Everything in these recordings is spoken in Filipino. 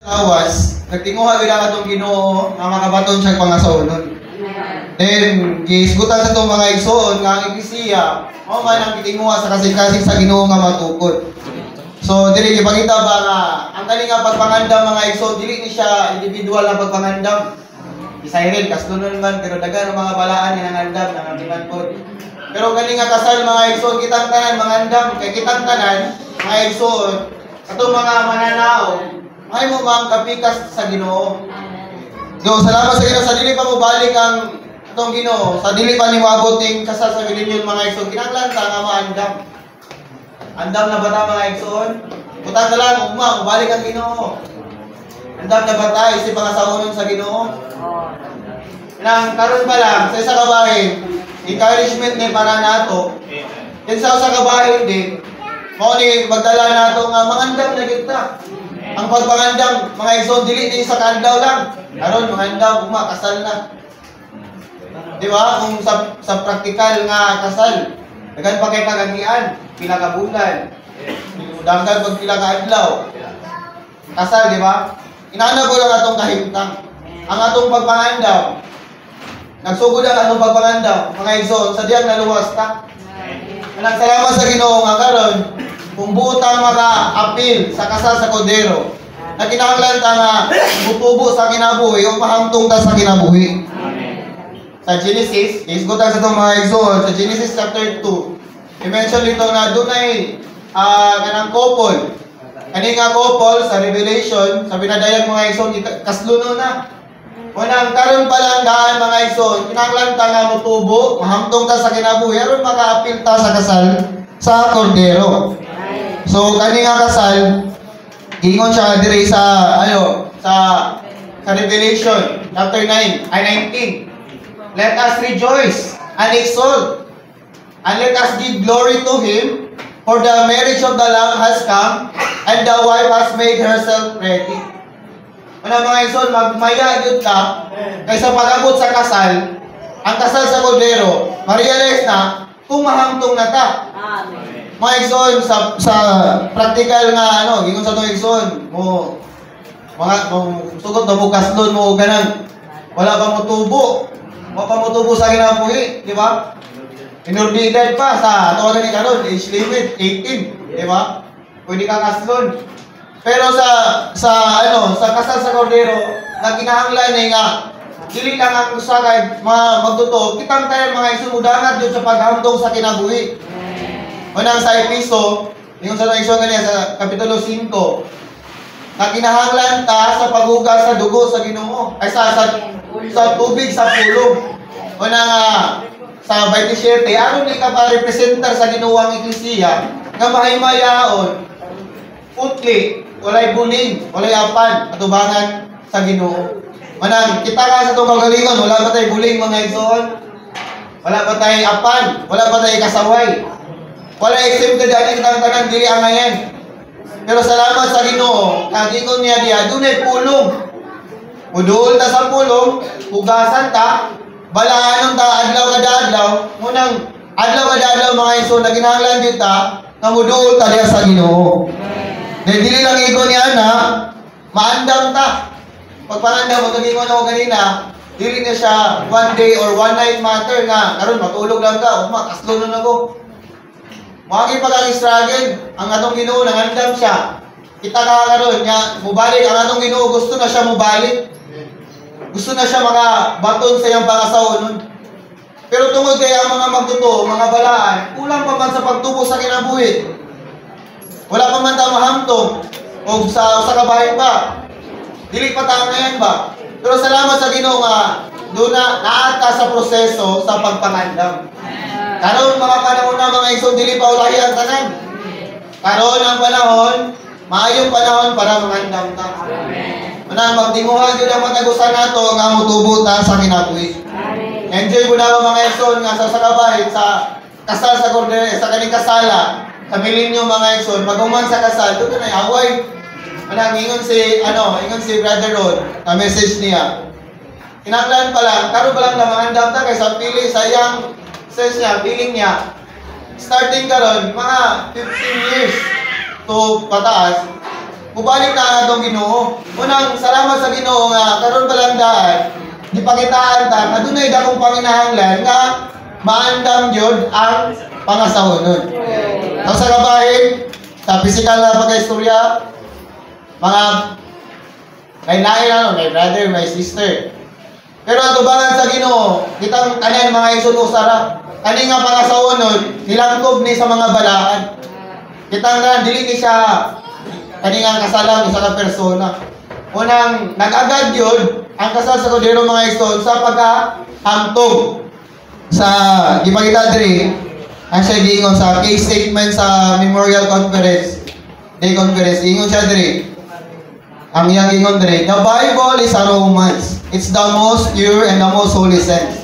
Awas, nagtinguha gila katong Ginoo nga makabaton siya pangasawon. Then gisgutan sa itong mga igsoon nga ang iglesia, mao man ang gitinguha sa kasing-kasing sa Ginoo nga matukod. So dili gipakita ba nga ang kani nga pagpangandam mga igsoon dili ni siya individual na pagpangandam. Isairin kasdunon man pero daghan ang mga balaan nga nangandam nang timan-pod. Pero kani nga kasal mga igsoon kitang tanan mangandam kay kitang tanan mga igsoon atong mga mananao ay mo mang kapikas sa Ginoo. So, salamat sa Ginoo sa dili pa mo balik ang itong Ginoo. Sa dili pa ni moabot ning kasal sa milenyon mga igsoon. Kinahanglan ta nga maandam. Andam na ba ta mga igsoon? Butang na lang ugma balik ang Ginoo. Andam na ba ta isip pangasawonon sa Ginoo? Nang karon pa lang sa isa ka bahin, encouragement ni para nato. Din sa usa ka bahin din, mao ni magdala nato nga mangandam na gyud ta. Ang pagpangandam, mga igsoon, dili din sa kandaw lang. Karon mangandam, ugma, kasal na. Di ba? Kung sa praktikal nga kasal, dagan pa kay kagagian, pila ka bulan. Danggan pag pila ka adlaw. Kasal, di ba? Inaana ko lang atong kahimtang. Ang atong pagpangandam, nagsugod ang atong pagpangandam, mga igsoon, sadyang naluwas ta. Salamat sa Ginoo nga karon. Kung buotang maka-apil sa kasal sa Kordero, na kinahanglan ta nga mutubo sa kinabuhi o mahamtong ta sa kinabuhi. Sa Genesis, isgutan sa itong mga igsoon, sa Genesis chapter 2, i-mention dito na dunay kanang couple. Kani nga couple sa Revelation, sa pinadayag mga igsoon, kasluno na. Unang karon pa lang daan mga igsoon, kinahanglan ta nga mutubo, mahamtong ta sa kinabuhi, aron maka-apil ta sa kasal sa Kordero. So kani nga kasal, ingon siya diri sa sa Revelation chapter 9 ay 19. Let us rejoice and exult and let us give glory to him, for the marriage of the Lamb has come and the wife has made herself ready. Ano mga igsoon, magmaya gyud ka kaysa pag-abot sa kasal, ang kasal sa Kordero, ma-realize na kung mahamtong na ta. Amen. Mga igsoon, sa practical nga gingon sa itong igsoon, mo sugot na mo kaslon mo ganang wala pa mo tubo. Wala pa mo tubo sa kinabuhi, di ba? Inordited pa sa ato ni karon, age limit 18, di ba? Pwede ka kaslon. Pero sa kasal sa Kordero, na kinahanglan ni nga dili lang ang usa kay magtuto, kitang tayo mga igsoon udangat jud sa paghamtong sa kinabuhi. Unang sa Episo, yung sa igsoon kaniya sa kapitulo 5, na kinahanglan ta sa paghugas sa dugo sa Ginoo, ay sa tubig sa pulong. Unang sa 27, aron ni ka pa-representar sa Ginoo ang Eklesia, nga mahimayaon, putli, walay buling, walay apan, atubangan sa Ginoo. Manang kita ka sa itong kagalingon, wala pa tayo buling mga igsoon, wala pa tayo apan, wala pa tayo kasaway. Wala exempted dyan ang tanan dili angayan. Pero salamat sa Ginoo, kagingon niya diya dunay pulong. Mudul ta sa pulong, hugasan ta, balaanon ta adlaw kada adlaw, munang adlaw kada adlaw mga igsoon na kinahanglan gyud ta nga mudul ta diya sa Ginoo. Dili lang igon niya na maandam ta. Pagpanandam mo gingon ako kanina, dili na siya one day or one night matter nga karon matulog lang ka, ugma kaslo na ako. Magi pa kang struggle, ang atong Ginoo nangandam siya. Kita ka karon nya mubalik ang atong Ginoo, gusto na siya mubalik. Gusto na siya makabaton sa iyang pangasawon. Pero tungod kay ang mga magtuto, mga balaan, kulang pa man sa pagtubo sa kinabuhi. Wala pa man ta mahamtong o sa kabahin pa. Dili pa ta ngayon ba? Pero salamat sa Ginoo nga do na naata sa proseso sa pagpangandam. Karon mga panahon na mga igsoon, dili pa ulahi ang tanan. Karon ang panahon, maayong panahon para mangandam ta. Manang magtinguhan gyud ang matagusan nato nga motubo ta sa kinabuhi. Enjoy mo na mga igsoon nga sa sakabay sa kasal sa Kordero, sa kaning kasala, sa milenyo mga igsoon, paghuman sa kasal, doon na away. Manang ingon si Brother Rod, na message niya. Kinahanglan pa lang, karon pa lang na mangandam ta kaysa pili sa iyang sense niya, feeling niya. Starting karon mga 15 years to pataas, mubalik na atong Ginoo. Unang salamat sa Ginoo nga karon balandaan gipakitaan ta adunay dakong panginahanglan nga maandam gyud ang pangasahonon. Sa kabahin, sa physical na pagka-istorya, mga lain-lain my brother, my sister. Pero atubangan sa Ginoo, kitang kanan mga igsoon usara, kani nga pangasahonon nilangkob ni sa mga balaan. Kitang nga dili ni siya kani nga kasalang isa ka persona. Unang nag-agad yun ang kasal sa kordero mga igsoon sa pagkahamtog sa gipakita diri ang siya giingon sa case statement sa Memorial Conference Day Conference. Ingon siya diri ang iyang ingon diri, the Bible is a romance. It's the most pure and the most holy sense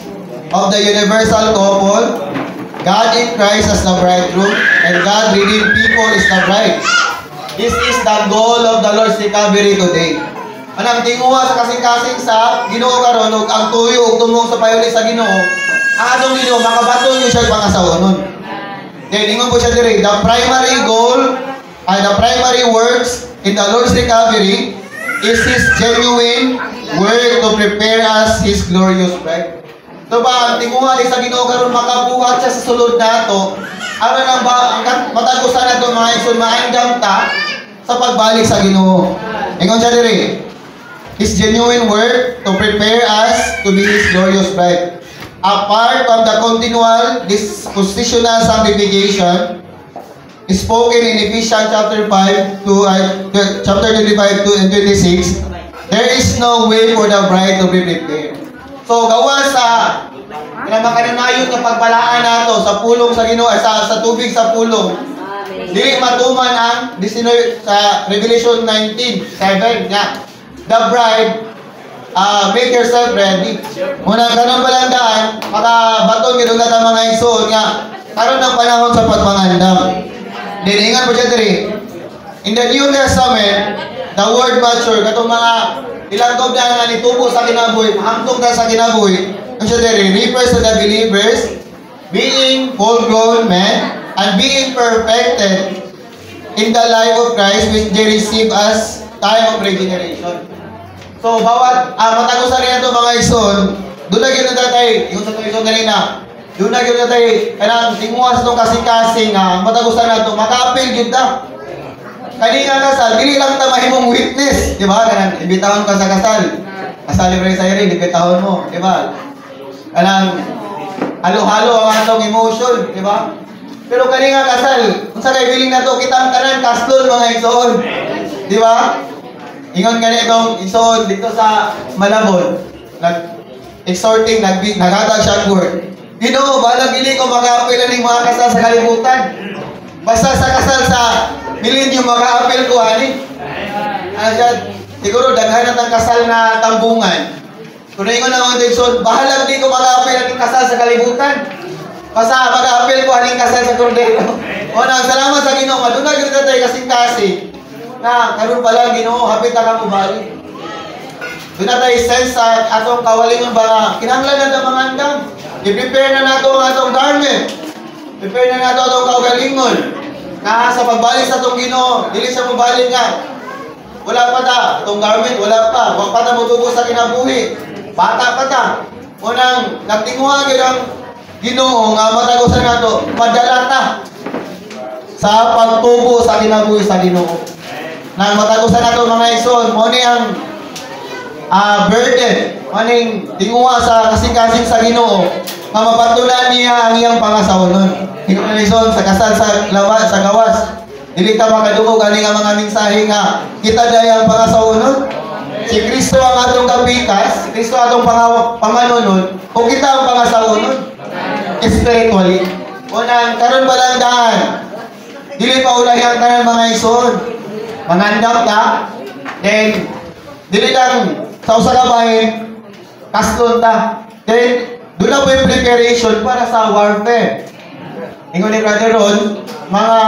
of the universal couple, God in Christ as the bridegroom and God redeemed people is the bride. This is the goal of the Lord's recovery today. Anang tinguha sa kasing-kasing sa Ginoo karon ug ang tuyo ug tumong sa payuli sa Ginoo, ang atong Ginoo makabaton niyo siya pangasawonon. Then ingon po siya diri, the primary goal and the primary works in the Lord's recovery is His genuine work to prepare us His glorious bride. So ba, ang tinguha ni sa Ginoo karon makabuhat siya sa sulod nato, aron ang matagusan nato mga igsoon maandam ta sa pagbalik sa Ginoo. Ingon siya diri, His genuine work to prepare us to be His glorious bride. Apart from the continual dispositional sanctification spoken in Ephesians chapter 5 to chapter 25 to and 26, there is no way for the bride to be prepared. So gawa sa makanunayon ng pagbalaan nato sa pulong sa Ginoo sa tubig sa pulong. Dili matuman ang 19 sa Revelation 19:7 nga. The bride, make yourself ready. Muna kanon balandaan, makabaton gid og ta mga igsoon nga karon ang panahon sa pagpangandam. Diningan po siya diri. In the New Testament, the word mature katong mga ilang taon na nga nitubo sa kinabuhi, hamtong na sa kinabuhi. Ang siya diri refers to the believers being full-grown men and being perfected in the life of Christ which they receive as time of regeneration. So, bawat matagusan rin ito mga igsoon, doon na gano'n tatay, yung sa igsoon kanina, doon na gano'n tatay, kanang tinguha sa itong kasing-kasing, matagusan na ito, maka-appeal yun na. Kanina kasal, dili lang ta mahimong witness, di ba? Kanang ibitahon ka sa kasal. Kasal libre sa rin, ibitahon mo, di ba? Kanang halo-halo ang atong emotion, di ba? Pero kanina kasal, kung sa kaibiling na ito, kitang tanan, kaston mga igsoon, di ba? Ingon nga itong igsoon dito sa Malabon, nag-exhorting, naghatag siya word. Ginoo, balang dili ko mag-appeal ng mga kasal sa kalibutan. Basta sa kasal sa millennium mag-appeal ko, hani. Siguro, daghan ang kasal na tambungan. Kung ingon na mga igsoon, bahalang di ko mag-appeal ng kasal sa kalibutan. Basta mag-appeal ko haning kasal sa kordero. O nang salamat sa Ginoo, madunag yun tayo kasing-kasing. Na karon pala Ginoo hapit na kamo balik. Doon na tayo sense sa atong kawalingon ba kinahanglan na mga andam. I-prepare na nato ang atong garment. Prepare na nato atong kaugalingon. Na sa pagbalik sa atong Ginoo, dili sa mobalik nga. Wala pa ta atong garment, wala pa. Wa pa ta motubo sa kinabuhi. Bata pa ta. Unang nagtinguha gyud ang Ginoo nga matagusan nato, padala ta sa pagtubo sa kinabuhi sa Ginoo. Nang matagusan nato mga igsoon, mo ni ang burden, maning tinguha sa kasing-kasing sa Ginoo, nga mapatulan niya ang iyang pangasawonon. Ikaw na igsoon sa kasal sa lawas, sa gawas. Dili ta makadungog ani nga mga mensahe nga kita dayang pangasawonon. Si Kristo ang atong kapikas, si Kristo atong pamanonon, o kita ang pangasawonon spiritually. Unang karon balandaan, dili pa ulahi ang tanan mga igsoon. Mangandam ta, then dili lang sa usa ka bahin kaston ta. Then doon na po yung preparation para sa warfare. Ingon ni Brother Ron, mga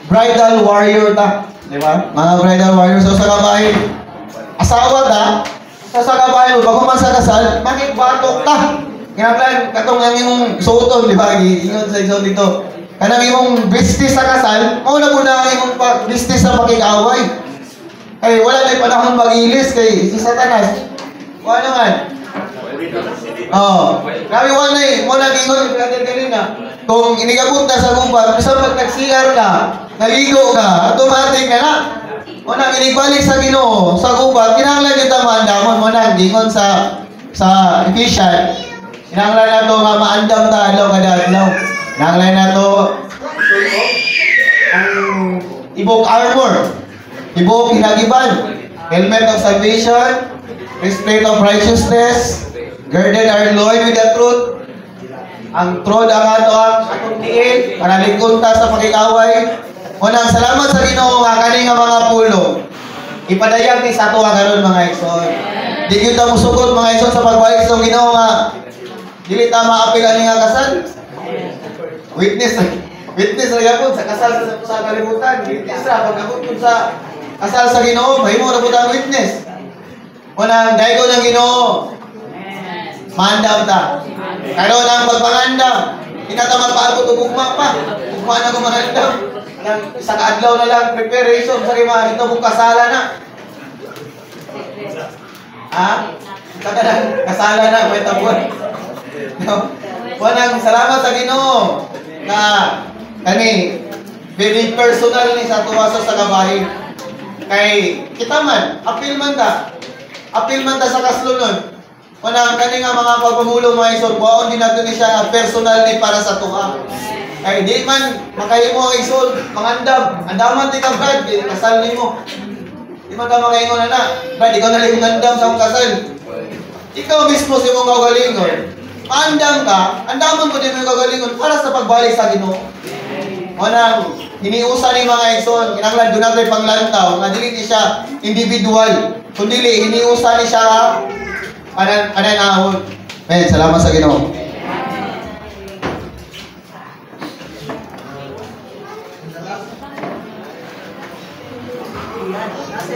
bridal warrior ta, di ba? Mga bridal warrior sa usa ka bahin. Asawa ta, sa usa ka bahin bago man sa kasal, makikbatok ta. Kinahanglan katong ang imong suoton, di ba? Ingon sa igsoon dito. kanang imong business sa kasal, mao na muna ang imong business sa pakikaway. Kay wala na panahon mag-ilis kay si Satanas. Wala naman. Oh, grabe wala eh. Mo na gingon brother kanina. Kung inigapunta sa gubat, basta pag nag-CR ka, naligo ka, automatic na na. Mo na inigbalik sa Ginoo, sa gubat, kinahanglan yung tamandamon mo na gingon sa Ephesians. Kinahanglan na to nga maandam ta adlaw kada adlaw. Kinahanglan na to ang ibok armor. Ibok hinagiban, helmet of salvation, breastplate of righteousness, girded our loin with the truth. Ang truth ang atong tiil, para lingkod ta sa pakikaway. Unang salamat sa Ginoo nga kani nga mga pulo. Ipadayag ni sa tuwa karon mga igsoon. Di gyud ta musugod mga igsoon sa pagbalik sa Ginoo nga dili ta maapil ani nga kasal. Witness ra gyapon sa kasal sa kalibutan. Witness ra pagabot sa kasal sa Ginoo, mahimo ra pud ang witness. Unang daygo ng Ginoo. Mandam ta. Karon ang pagpangandam, kinata magpaabot og ugma pa. Ugma na ko manandam. Nang isa ka adlaw na lang preparation sa kima ito mong kasala na. Ha? Kasala na may tabon. No. Unang salamat sa Ginoo na kani very personal ni sa tuwaso sa gabahin. Kay kita man, apil man ta sa kaslunon. Unang kani nga mga pagpamulo mga isod, waon din nato ni siya personal ni para sa tuwa. Kay di man makahimo ang isod, mangandam, andaman ti ka brad, kasal nimo. Di man ka makaingon na, brad, ikaw na lang andam sa akong kasal. Ikaw mismo si mong kagalingon. Andam ka, andaman ko din yung kagalingon para sa pagbalik sa Ginoo. Unang hiniusa ni mga igsoon, kinahanglan do natin panglantaw nga dili ni siya individual, kundi hiniusa ni siya pananahon. Men, salamat sa Ginoo. Nasa